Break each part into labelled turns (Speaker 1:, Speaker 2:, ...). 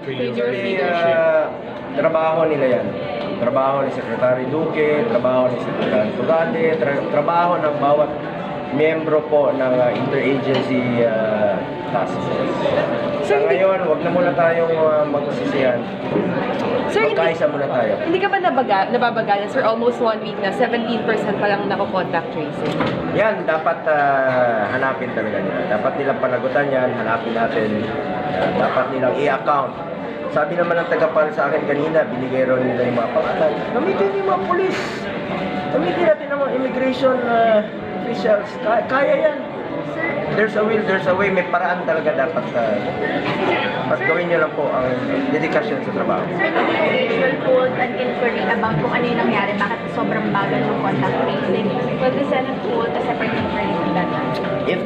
Speaker 1: Actually, trabaho nila yan. Trabaho ni Secretary Duque, trabaho ni Secretary Tugade, trabaho ng bawat miyembro po ng interagency task force. Sa ngayon, wag na muna tayong magsisihan.
Speaker 2: Sir,
Speaker 1: Magkaisa muna tayo.
Speaker 2: Hindi ka ba nababagalan, sir? Almost 1 week na, 17% pa lang nako-contact tracing.
Speaker 1: Yan, dapat hanapin talaga nila. Dapat nilang panagutan yan, hanapin natin. Dapat nilang i-account. Sabi naman ng tagapal sa akin kanina, binigay ron nila yung mga pangalan. Gamitin yung mga polis. Gamitin natin ang mga immigration officials. Kaya yan. There's a will, there's a way. May paraan talaga dapat mas gawin nyo lang po ang dedikasyon sa trabaho.
Speaker 3: Sir, will hold an inquiry about kung ano yung nangyari, bakit sobrang bagal ng contact tracing. Will the Senate hold a separate inquiry on that?
Speaker 1: If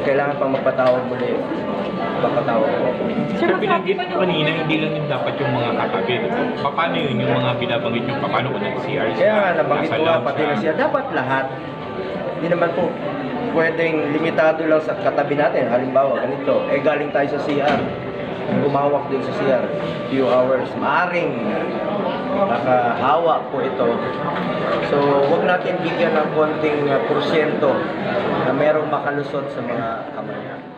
Speaker 1: kailangan pang magpatawag muli, magpatawag po.
Speaker 4: Sir, binanggit kanina, hindi lang yung dapat yung mga kakabit. Paano yun yung mga binabanggit yung paano kung nag-CR?
Speaker 1: Kaya nga, nabanggit ko nga, pati na siya, dapat lahat. Hindi naman po pwedeng limitado lang sa katabi natin. Halimbawa, ganito, galing tayo sa CR. Gumawak din sa CR. Few hours. Maaring nakahawa po ito. So, huwag natin bigyan ng konting porsyento na merong makalusot sa mga kamay natin.